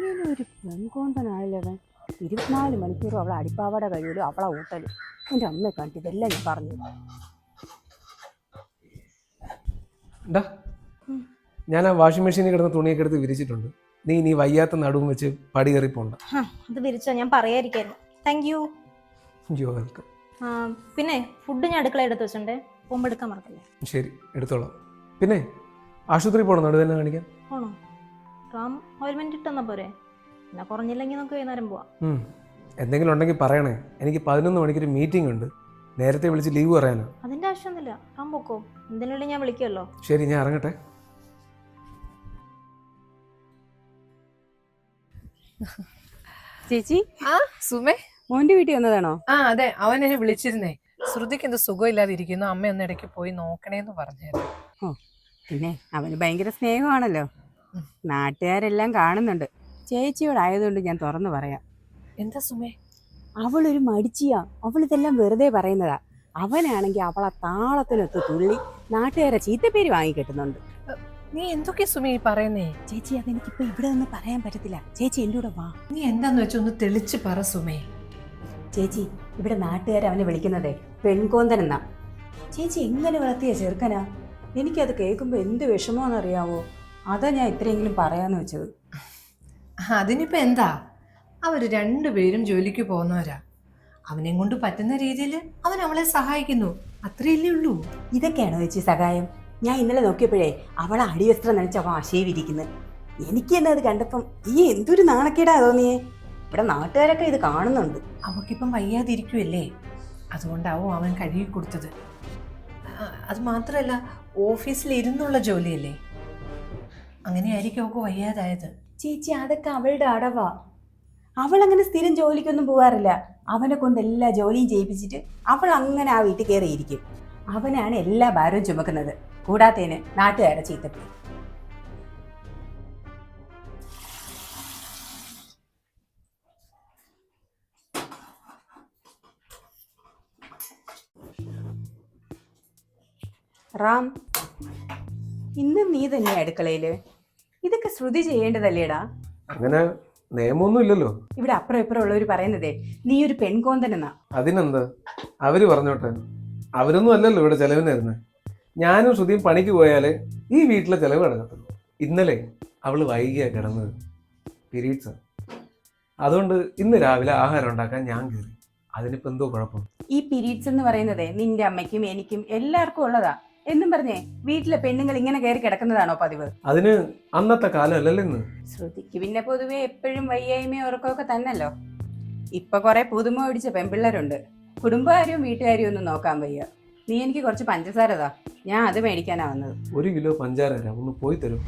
ഇങ്ങനെ ഒരു പെൺകോന്തനായാലവൻ 24 മണിക്കൂറും അവളെ അടിപ്പാവട കഴിയലും അവളെ ഊട്ടലും. എൻ്റെ അമ്മയെ കണ്ടിട്ട് ഇതെല്ലാം ഞാൻ പറഞ്ഞു. ഞാൻ ആ വാഷിംഗ് മെഷീനിൽ കിടന്ന തുണിയൊക്കെ എടുത്ത് വിരിച്ചിട്ടുണ്ട്. നീ വയ്യാത്ത നടുവും വെച്ച് പടി കയറി പോണ്ട. അത് വിരിച്ചോ, ഞാൻ പറയാതിരിക്കായിരുന്നു. Thank you. വെൽക്കം. പിന്നെ ഫുഡ് ഞാൻ അടുക്കള എടുത്ത് വെച്ചിട്ടുണ്ടേ, പോകുമ്പോൾ എടുക്കാൻ മറക്കല്ലേ. ശരി, എടുത്തോളാം. പിന്നെ ആശുപത്രി പോകണം നടുവേദന കാണിക്കാൻ. ആണോ? റാം ഓയിൽമെന്റ് ഇട്ടെന്നാ പോരെ? എന്നാ കുറഞ്ഞില്ലെങ്കിൽ നമുക്ക് വൈകുന്നേരം പോവാം. എന്തെങ്കിലും ഉണ്ടെങ്കിൽ പറയണേ. എനിക്ക് 11 മണിക്കൊരു മീറ്റിംഗ് ഉണ്ട്. നേരത്തെ വിളിച്ച് ലീവ് പറയാനോ? അതിന്റെ ആവശ്യമൊന്നുമില്ല, റാം പോക്കോ. എന്തിനുള്ളിൽ ഞാൻ വിളിക്കുമല്ലോ. ശരി, ഞാൻ ഇറങ്ങട്ടെ. ചേച്ചി, സുമേ, മോന്റെ വീട്ടിൽ വന്നതാണോ? അതെ, അവൻ എന്നെ വിളിച്ചിരുന്നേ. ശ്രുതിക്ക് എന്ത് സുഖമില്ലാതിരിക്കുന്നു, അമ്മ ഒന്ന് ഇടയ്ക്ക് പോയി നോക്കണേന്ന് പറഞ്ഞായിരുന്നു. ഓ, പിന്നെ അവന് ഭയങ്കര സ്നേഹമാണല്ലോ. നാട്ടുകാരെല്ലാം കാണുന്നുണ്ട്. ചേച്ചിയോടായതുകൊണ്ട് ഞാൻ തുറന്നു പറയാം. എന്താ സുമേ? അവളൊരു മടിച്ചിയാ. അവളിതെല്ലാം വെറുതെ പറയുന്നതാ. അവനാണെങ്കിൽ അവളെ താളത്തിനൊത്ത് തുള്ളി നാട്ടുകാരെ ചീത്തപ്പേര് വാങ്ങിക്കിട്ടുന്നുണ്ട്. നീ എന്തൊക്കെയാ സുമേ ഈ പറയുന്നേ? ചേച്ചി, അതെനിക്കിപ്പോ ഇവിടെ ഒന്നും പറയാൻ പറ്റത്തില്ല. ചേച്ചി എൻ്റെ കൂടെ വാ. നീ എന്താന്ന് വെച്ചാ ഒന്ന് തെളിച്ച് പറ സുമേ. ചേച്ചി, ഇവിടെ നാട്ടുകാർ അവനെ വിളിക്കുന്നതേ പെൺകോന്തനെന്നാ. ചേച്ചി എങ്ങനെ വളർത്തിയ ചെറുക്കനാ. എനിക്കത് കേൾക്കുമ്പോൾ എന്ത് വിഷമോന്നറിയാവോ. അതാ ഞാൻ ഇത്രയെങ്കിലും പറയാന്ന് വെച്ചത്. അതിനിപ്പോ എന്താ, അവര് രണ്ടുപേരും ജോലിക്ക് പോകുന്നവരാ. അവനെ കൊണ്ട് പറ്റുന്ന രീതിയിൽ അവൻ അവളെ സഹായിക്കുന്നു, അത്രയല്ലേ ഉള്ളൂ. ഇതൊക്കെയാണോ ചേച്ചി സഹായം? ഞാൻ ഇന്നലെ നോക്കിയപ്പോഴേ അവളെ അടിവസ്ത്രം നനച്ച് അവൻ അശേവിരിക്കുന്നത്. എനിക്ക് തന്നെ അത് കണ്ടപ്പം ഈ എന്തൊരു നാണക്കേടാ തോന്നിയേ. ഇവിടെ നാട്ടുകാരൊക്കെ ഇത് കാണുന്നുണ്ട്. അവക്കിപ്പം വയ്യാതിരിക്കുമല്ലേ, അതുകൊണ്ടാവും അവൻ കഴുകി കൊടുത്തത്. അത് മാത്രമല്ല, ഓഫീസിൽ ഇരുന്നുള്ള ജോലിയല്ലേ, അങ്ങനെയായിരിക്കും അവൾക്ക് വയ്യാതായത്. ചേച്ചി, അതൊക്കെ അവളുടെ അടവാ. അവളങ്ങനെ സ്ഥിരം ജോലിക്കൊന്നും പോകാറില്ല. അവനെ കൊണ്ട് എല്ലാ ജോലിയും ചെയ്യിപ്പിച്ചിട്ട് അവൾ അങ്ങനെ ആ വീട്ടിൽ കയറിയിരിക്കും. അവനാണ് എല്ലാ ഭാരവും ചുമക്കുന്നത്. കൂടാത്തേന് നാട്ടുകാരെ ചീത്തപ്പേര്. റാം, ഇന്നും നീ തന്നെ അടുക്കളയില്? ഇതൊക്കെ ശ്രുതി ചെയ്യേണ്ടതല്ലേടാ? അങ്ങനെ നിയമമൊന്നും ഇല്ലല്ലോ. ഇവിടെ അപ്പുറം ഇപ്പുറം ഉള്ളവർ പറയുന്നതേ നീ ഒരു പെൺകോന്തനെന്നാ. അതിനെന്താ, അവര് പറഞ്ഞോട്ടെ. അവരൊന്നും അല്ലല്ലോ ഇവിടെ ചെലവിന് തരുന്നത്. ഞാനും ശ്രുതിയും പണിക്ക് പോയാലേ ഈ വീട്ടിലെ ചെലവ് കിടക്കത്തുള്ളൂ. ഇന്നലെ അവള് വൈകിയാ കിടന്നത്, പീരീഡ്സാ. അതുകൊണ്ട് ഇന്ന് രാവിലെ ആഹാരം ഉണ്ടാക്കാൻ ഞാൻ കയറി. അതിനിപ്പോ എന്തോ കുഴപ്പം? ഈ പീരീഡ്സ് എന്ന് പറയുന്നതേ നിന്റെ അമ്മയ്ക്കും എനിക്കും എല്ലാവർക്കും ഉള്ളതാ എന്നും പറഞ്ഞേ വീട്ടിലെ പെണ്ണുങ്ങൾ ഇങ്ങനെ കയറി കിടക്കുന്നതാണോ പതിവ്? അതിന് അന്നത്തെ കാലം അല്ലല്ലോ ഇന്ന്. ശ്രുതിക്ക് പിന്നെ പൊതുവെ എപ്പോഴും വയ്യായ്മയും ഉറക്കമൊക്കെ തന്നല്ലോ. ഇപ്പൊ കുറെ പുതുമ പിടിച്ച പെൺപിള്ളേരുണ്ട്. കുടുംബകാര്യവും വീട്ടുകാര്യവും ഒന്നും നോക്കാൻ വയ്യ. നീ എനിക്ക് കുറച്ച് പഞ്ചസാരതാ, ഞാൻ അത് മേടിക്കാനാ വന്നത്. 1 കിലോ പഞ്ചാര ഒന്ന് പോയി തരും.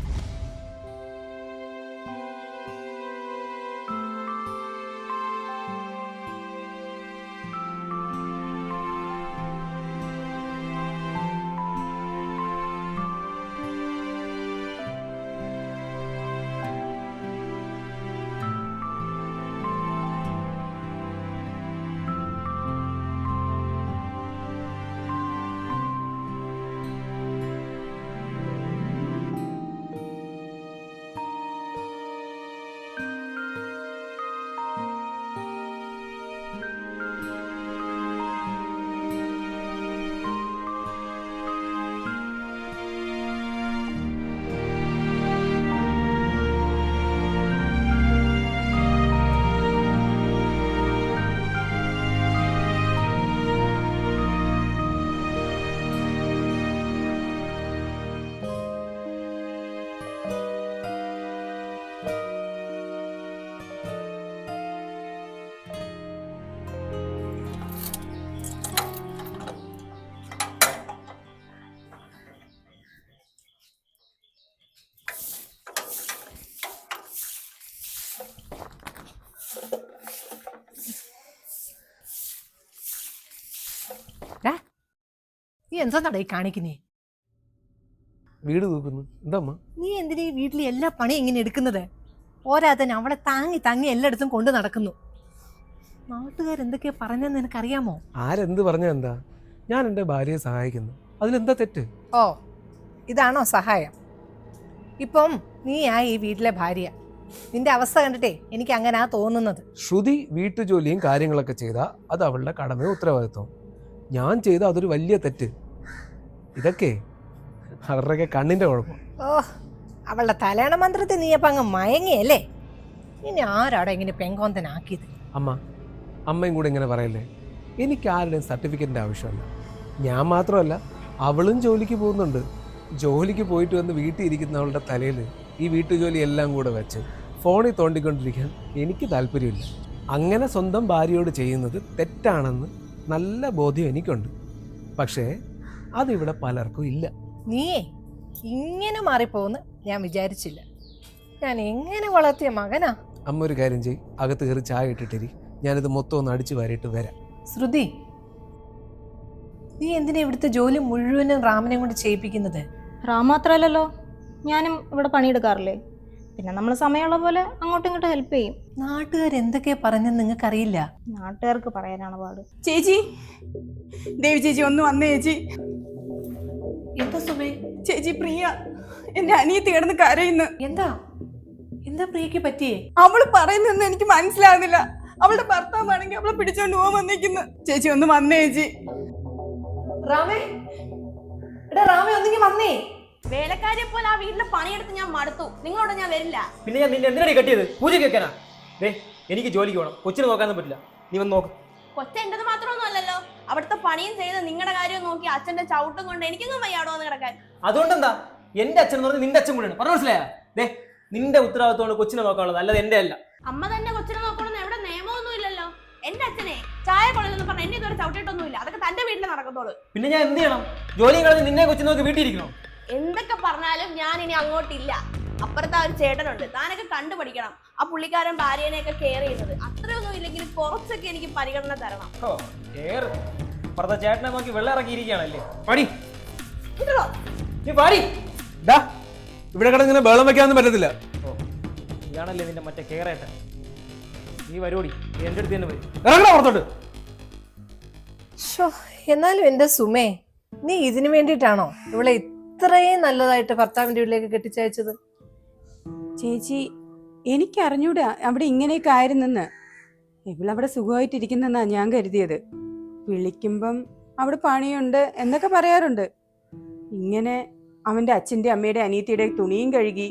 നീ എന്താ ഈ കാണിക്കുന്നേ? വീട് തൂക്കുന്നു. എന്താ അമ്മ? നീ എന്തിനാ ഈ വീട്ടിൽ എല്ലാ പണിയും ഇങ്ങനെ എടുക്കുന്നത്? പോരാതെ അവളെ താങ്ങി താങ്ങി എല്ലായിടത്തും കൊണ്ട് നടക്കുന്നു. നാട്ടുകാരെന്തൊക്കെയാ പറഞ്ഞെന്ന് നിനക്കറിയാമോ? ആരെന്ത് പറഞ്ഞാ എന്താ? ഞാൻ എൻ്റെ ഭാര്യയെ സഹായിക്കുന്നു, അതിലെന്താ തെറ്റ്? ഓ, ഇതാണോ സഹായം? ഇപ്പം നീ ഈ വീട്ടിലെ ഭാര്യ, നിന്റെ അവസ്ഥ കണ്ടിട്ടേ എനിക്ക് അങ്ങനാ തോന്നുന്നത്. ശ്രുതി വീട്ടുജോലിയും കാര്യങ്ങളൊക്കെ ചെയ്താൽ അത് അവളുടെ കടമയോ ഉത്തരവാദിത്വം. ഞാൻ ചെയ്ത അതൊരു വലിയ തെറ്റ്. ഇതൊക്കെ അവരുടെയൊക്കെ കണ്ണിൻ്റെ കുഴപ്പം. ഓ, അവളുടെ തലേണ മന്ത്രത്തിൽ നീ അപ്പം അങ്ങ് മയങ്ങിയല്ലേ? ഇനി ആരാടെ ഇങ്ങനെ പെങ്കോന്തനാക്കിയത്? അമ്മയും കൂടെ ഇങ്ങനെ പറയല്ലേ. എനിക്ക് ആരുടെയും സർട്ടിഫിക്കറ്റിൻ്റെ ആവശ്യമില്ല. ഞാൻ മാത്രമല്ല, അവളും ജോലിക്ക് പോകുന്നുണ്ട്. ജോലിക്ക് പോയിട്ട് വന്ന് വീട്ടിൽ ഇരിക്കുന്ന അവളുടെ തലയിൽ ഈ വീട്ടുജോലി എല്ലാം കൂടെ വെച്ച് ഫോണിൽ തോണ്ടിക്കൊണ്ടിരിക്കാൻ എനിക്ക് താല്പര്യമില്ല. അങ്ങനെ സ്വന്തം ഭാര്യയോട് ചെയ്യുന്നത് തെറ്റാണെന്ന് നല്ല ബോധ്യം എനിക്കുണ്ട്. പക്ഷേ അതിവിടെ പലർക്കും ഇല്ല. നീയേ ഇങ്ങനെ മാറിപ്പോന്ന് ഞാൻ വിചാരിച്ചില്ല. ഞാൻ എങ്ങനെ വളർത്തിയ മകനാ. അമ്മ ഒരു കാര്യം ചെയ്യ്, അകത്ത് കയറി ചായ ഇട്ടിട്ടിരി. ഞാനിത് മൊത്തം ഒന്ന് അടിച്ചു വാരിയിട്ട് വരാം. ശ്രുതി, നീ എന്തിനാ ഇവിടുത്തെ ജോലി മുഴുവനും റാമിനെ കൊണ്ട് ചെയ്യിപ്പിക്കുന്നത്? റാം മാത്രമല്ലല്ലോ, ഞാനും ഇവിടെ പണിയെടുക്കാറില്ലേ. പിന്നെ നമ്മൾ സമയമുള്ള പോലെ അങ്ങോട്ടും ഇങ്ങോട്ടും ഹെൽപ്പ് ചെയ്യും. നാട്ടുകാരെന്തൊക്കെയാ പറഞ്ഞെന്ന് നിങ്ങൾക്കറിയില്ല. നാട്ടുകാർക്ക് പറയാനാണ് പാട്. ചേച്ചി, ദേവി ചേച്ചി ഒന്ന് വന്നേ ചേച്ചി. എന്താ സുമേ? ചേച്ചി, പ്രിയ എന്റെ അനിയത്തി കിടന്ന് കരയുന്നു. എന്താ എന്താ പ്രിയക്ക് പറ്റിയേ? അവള് പറയുന്നൊന്നും എനിക്ക് മനസ്സിലാകുന്നില്ല. അവളുടെ ഭർത്താവാണെങ്കിൽ അവളെ പിടിച്ചോണ്ട് പോകാൻ വന്നിരിക്കുന്നു. ചേച്ചി ഒന്ന് വന്നേ ചേച്ചി. റാമേ, എടാ റാമേ, ഒന്നെങ്കിൽ വന്നേ. വേലക്കാരിയെ പോലെ ആ വീട്ടിലെ പണിയെടുത്ത് ഞാൻ മടുത്തു. നിങ്ങളോട് ഞാൻ വരില്ല. പിന്നെ ഞാൻ നിന്നെ എന്തിനാണ് കെട്ടിയത്? പൂജ കേൾക്കാനാ? എനിക്ക് ജോലിക്ക് പോകണം, കൊച്ചിനെ നോക്കാനൊന്നും പറ്റില്ല. നീ വന്ന് നോക്ക്. കൊച്ച എന്റത് മാത്രമൊന്നും അല്ലല്ലോ. അവിടുത്തെ പണിയും ചെയ്ത് നിങ്ങളുടെ കാര്യം നോക്കി അച്ഛന്റെ ചവിട്ടും കൊണ്ട് എനിക്കൊന്നും വയ്യാടോ വന്ന് കിടക്കാൻ. അതുകൊണ്ടെന്താ? എന്റെ അച്ഛൻ എന്ന് പറഞ്ഞാൽ നിന്റെ അച്ഛൻ കൂടെയാണ്. പറഞ്ഞു മനസ്സിലായാ? നിന്റെ ഉത്തരവാദിത്തമാണ് കൊച്ചിനെ നോക്കാനുള്ളത്, അല്ലാതെ എന്റെ അല്ല. അമ്മ തന്നെ കൊച്ചിനെ നോക്കണമെന്ന് എവിടെ നിയമമൊന്നും ഇല്ലല്ലോ. എന്റെ അച്ഛനെ ചായ കൊള്ളലെന്ന് പറഞ്ഞ എന്നെ ഇതുവരെ ചവിട്ടിട്ടൊന്നുമില്ല. അതൊക്കെ തന്റെ വീട്ടിൽ നടക്കത്തോളൂ. പിന്നെ ഞാൻ എന്ത് ചെയ്യണം? ജോലിയും കളഞ്ഞ് നിന്നെ കൊച്ചിനെ നോക്കി വീട്ടിലിരിക്കണോ? എന്തൊക്കെ പറഞ്ഞാലും ഞാൻ ഇനി അങ്ങോട്ടില്ല. അപ്പുറത്തെ ഒരു ചേട്ടനുണ്ട്, താനൊക്കെ കണ്ടുപഠിക്കണം. ആ പുള്ളിക്കാരൻ ഭാര്യേനെയൊക്കെ കെയർ ചെയ്യുന്നത്. അത്രയൊന്നും ഇല്ലെങ്കിൽ കുറച്ചൊക്കെ എനിക്ക് പരിഗണന തരണം. അപ്പുറത്തെ ചേട്ടനെ നോക്കി വെള്ളം ഇറക്കിയിരിക്കുകയാണല്ലേ? പാടി കിട്ടണോ? നീ പാടി. ഇവിടെ കിടങ്ങനെ ബഹളം വെക്കാനൊന്നും പറ്റത്തില്ല. ഇയാണല്ലേ നിന്റെ മറ്റേ കെയറേട്ടൻ. നീ വരോടി, എന്റെ അടുത്ത് തന്നെ വരും. ഇറങ്ങണ പുറത്തോട്ട്. എന്നാലും എന്റെ സുമേ, നീ ഇതിനു വേണ്ടിയിട്ടാണോ ഇവളെ ഇത്രയും നല്ലതായിട്ട് ഭർത്താവിന്റെ വീട്ടിലേക്ക് കെട്ടിച്ചയച്ചത്? ചേച്ചി, എനിക്ക് അറിഞ്ഞൂടാ അവിടെ ഇങ്ങനെയൊക്കെ ആയിരുന്നെന്ന്. ഇവളവിടെ സുഖമായിട്ടിരിക്കുന്നെന്നാ ഞാൻ കരുതിയത്. വിളിക്കുമ്പം അവിടെ പണിയുണ്ട് എന്നൊക്കെ പറയാറുണ്ട്. ഇങ്ങനെ അവൻ്റെ അച്ഛൻ്റെ അമ്മയുടെ അനിയത്തിയുടെ തുണിയും കഴുകി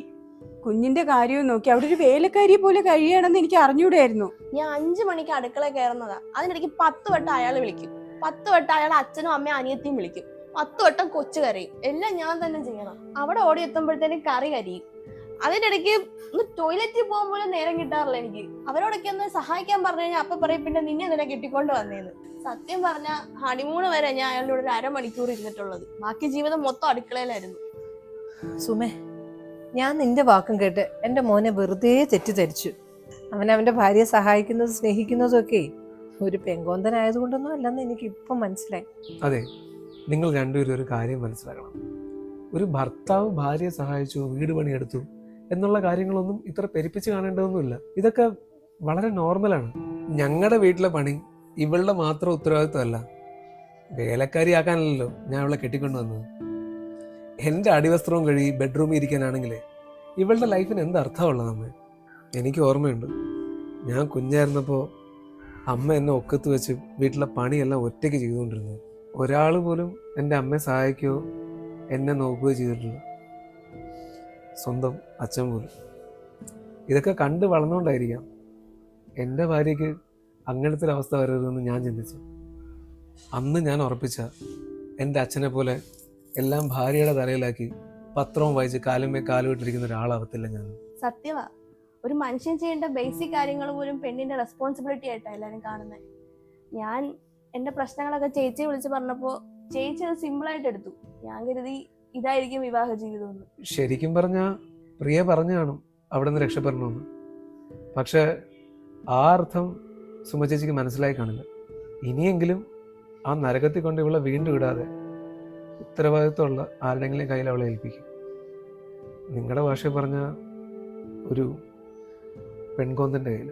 കുഞ്ഞിന്റെ കാര്യവും നോക്കി അവിടെ ഒരു വേലക്കാരിയെ പോലെ കഴിയണമെന്ന് എനിക്ക് അറിഞ്ഞൂടായിരുന്നു. ഞാൻ 5 മണിക്ക് അടുക്കള കയറുന്നതാ. അതിനിടയ്ക്ക് 10 വട്ടം അയാൾ വിളിക്കും. 10 വട്ടം അയാൾ അച്ഛനും അമ്മയും അനിയത്തിയും വിളിക്കും. 10 വട്ടം കൊച്ചു കരയും. എല്ലാം ഞാൻ തന്നെ ചെയ്യണം. അവിടെ ഓടി എത്തുമ്പോഴത്തേനും കറി കരിയും. അതിനിടയ്ക്ക് ഒന്ന് ടോയ്ലറ്റിൽ പോകാൻ പോലും നേരം കിട്ടാറില്ല എനിക്ക്. അവരോടൊക്കെ ഒന്ന് സഹായിക്കാൻ പറഞ്ഞു കഴിഞ്ഞാൽ അപ്പൊ പറയും പിന്നെ നിന്നെ നിന്നെ കെട്ടിക്കൊണ്ട് വന്നേന്ന്. സത്യം പറഞ്ഞ ഹണിമൂണ് വരെ ഞാൻ അയാളുടെ കൂടെ ഒരു 1/2 മണിക്കൂർ ഇരുന്നിട്ടുള്ളത്. ബാക്കി ജീവിതം മൊത്തം അടുക്കളയിലായിരുന്നു. സുമേ, ഞാൻ നിന്റെ വാക്കും കേട്ട് എൻ്റെ മോനെ വെറുതെ തെറ്റിദ്ധരിച്ചു. അവൻ്റെ ഭാര്യയെ സഹായിക്കുന്നതും സ്നേഹിക്കുന്നതും ഒക്കെ ഒരു പെങ്കോന്തനായതുകൊണ്ടൊന്നും അല്ലെന്ന് എനിക്ക് ഇപ്പം മനസ്സിലായി. അതെ, നിങ്ങൾ രണ്ടുപേരും ഒരു കാര്യം മനസ്സിലാക്കണം. ഒരു ഭർത്താവ് ഭാര്യയെ സഹായിച്ചു, വീട് പണിയെടുത്തു എന്നുള്ള കാര്യങ്ങളൊന്നും ഇത്ര പെരുപ്പിച്ച് കാണേണ്ടതൊന്നുമില്ല. ഇതൊക്കെ വളരെ നോർമലാണ്. ഞങ്ങളുടെ വീട്ടിലെ പണി ഇവളുടെ മാത്രം ഉത്തരവാദിത്വമല്ല. വേലക്കാരിയാക്കാനല്ലോ ഞാൻ അവളെ കെട്ടിക്കൊണ്ടു വന്നത്. എൻ്റെ അടിവസ്ത്രവും കഴുകി ബെഡ്റൂമിൽ ഇരിക്കാനാണെങ്കിൽ ഇവളുടെ ലൈഫിന് എന്ത് അർത്ഥമുള്ളത് അമ്മ? എനിക്ക് ഓർമ്മയുണ്ട്, ഞാൻ കുഞ്ഞായിരുന്നപ്പോൾ അമ്മ എന്നെ ഒക്കത്ത് വെച്ച് വീട്ടിലെ പണിയെല്ലാം ഒറ്റയ്ക്ക് ചെയ്തുകൊണ്ടിരുന്നത്. ഒരാൾ പോലും എൻ്റെ അമ്മയെ സഹായിക്കുകയോ എന്നെ നോക്കുകയോ ചെയ്തിട്ടില്ല, സ്വന്തം അച്ഛൻ പോലും. ഇതൊക്കെ കണ്ട് വളർന്നുകൊണ്ടായിരിക്കാം എൻ്റെ ഭാര്യയ്ക്ക് അങ്ങനത്തെ ഒരു അവസ്ഥ വരരുതെന്ന് ഞാൻ ചിന്തിച്ചു. അന്ന് ഞാൻ ഉറപ്പിച്ച എൻ്റെ അച്ഛനെ പോലെ എല്ലാം ഭാര്യയുടെ തലയിലാക്കി പത്രവും വായിച്ച് കാലുമേ കാലുവിട്ടിരിക്കുന്ന ഒരാളാവത്തില്ല ഞാൻ. സത്യവാ, ഒരു മനുഷ്യൻ ചെയ്യേണ്ട ബേസിക് കാര്യങ്ങൾ പോലും പെണ്ണിന്റെ റെസ്പോൺസിബിലിറ്റി ആയിട്ടാണ് എല്ലാവരും കാണുന്നത്. ഞാൻ എന്റെ പ്രശ്നങ്ങളൊക്കെ ചേച്ചിയെ വിളിച്ച് പറഞ്ഞപ്പോൾ ചേച്ചി അത് സിമ്പിളായിട്ട് എടുത്തു. ഞാൻ കരുതി ഇതായിരിക്കും വിവാഹ ജീവിതം എന്ന്. ശരിക്കും പറഞ്ഞാൽ പ്രിയ പറഞ്ഞു കാണും അവിടെ നിന്ന് രക്ഷപ്പെടണമെന്ന്. പക്ഷെ ആ അർത്ഥം സുമ ചേച്ചിക്ക് മനസ്സിലായി കാണില്ല. ഇനിയെങ്കിലും ആ നരകത്തിൽ കൊണ്ട് ഇവളെ വീണ്ടും ഇടാതെ ഉത്തരവാദിത്വമുള്ള ആരുടെങ്കിലും കയ്യിൽ അവളെ ഏൽപ്പിക്കും. നിങ്ങളുടെ ഭാഷയിൽ പറഞ്ഞ ഒരു പെൺകോന്തൻ്റെ കയ്യിൽ.